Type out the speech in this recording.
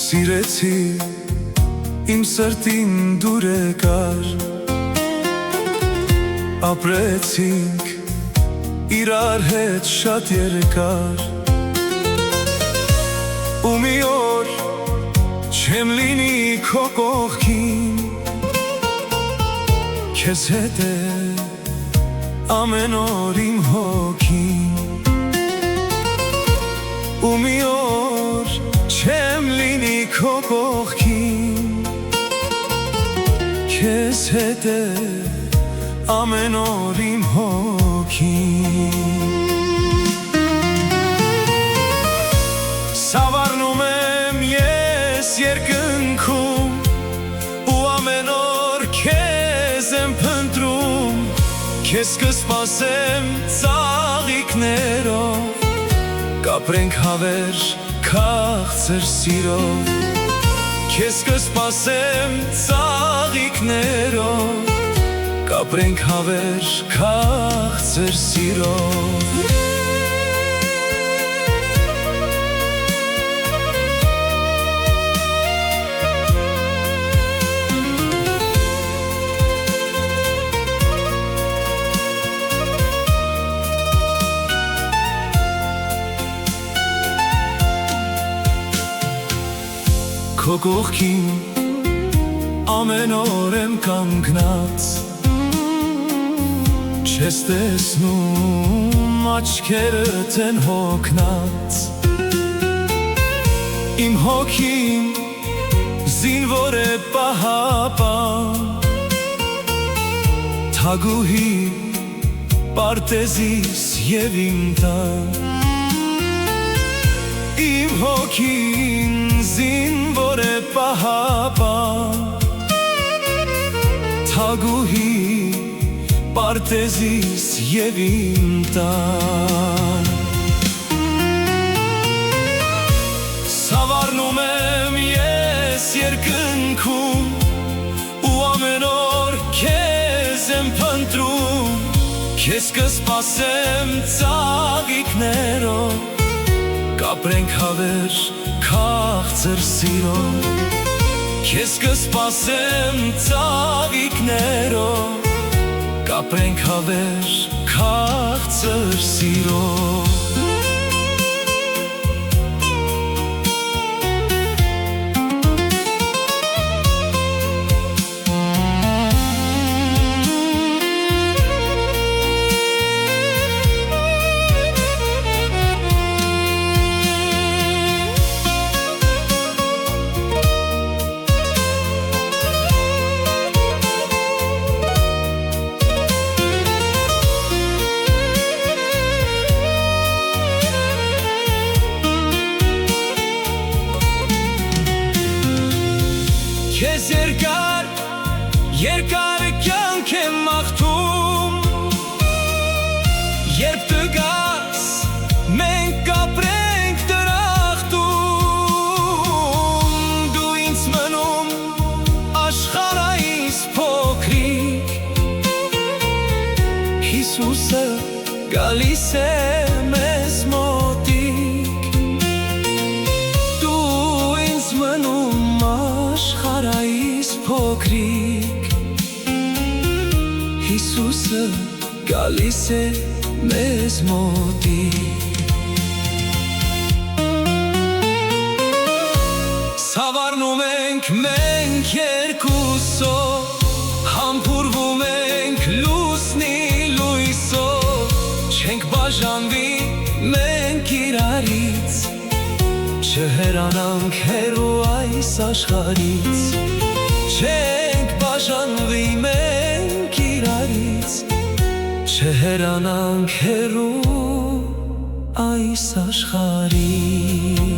Սիրեցի իմ սրտին դուր եկար, ապրեցինք իրար հետ շատ երկար, ու մի օր չեմ լինի քո կողքին, քեզ հետ է ամեն օր իմ հոգին, ու մի օր չեմ լինի քո կողքին, քեզ հետ է ամեն օր իմ հոգին։ Սավառնում եմ ես երկնքում, ու ամեն օր քեզ եմ փնտրում, քեզ կսպասեմ ծաղիկներով, կապրենք հավերժ քաղցր սիրով, քեզ կսպասեմ ծաղիկներով, կապրենք հավերժ քաղցր սիրով։ Քո կողքին ամեն օր եմ կանգնած, չես տեսնում աչքերդ են հոգնած, իմ հոգին զինվոր է պահապան, թագուհի պարտեզիս և իմ տան, իմ հոգին զինվոր է պահապան, թագուհի պարտեզիս և իմ տան։ Սավառնում եմ ես երկնքում, ու ամեն օր քեզ եմ փնտրում, քեզ կսպասեմ ծաղիկներով, կապրենք հավերժ քաղցր սիրով, քեզ կսպասեմ ծաղիկներով, կապրենք հավերժ քաղցր սիրով։ Քեզ երկար, երկար կյանք եմ մաղթում, երբ տգաս մենք կապրենք դրախտում, դու ինձ մնում աշխարհայից փոքրիկ, Հիսուսը գալիս է մեզ մոտիկ, դու ինձ մնում աշխարհայից փոքրիկ, Հիսուսը գալիս է մեզ մոտիկ։ Սավառնում ենք մենք երկուսով, համբուրվում ենք լուսնի լույսով, չենք բաժանվի մենք իրարից, չհեռանանք հեռու այս աշխարհից, Չհերանանք հեռու այս աշխարհից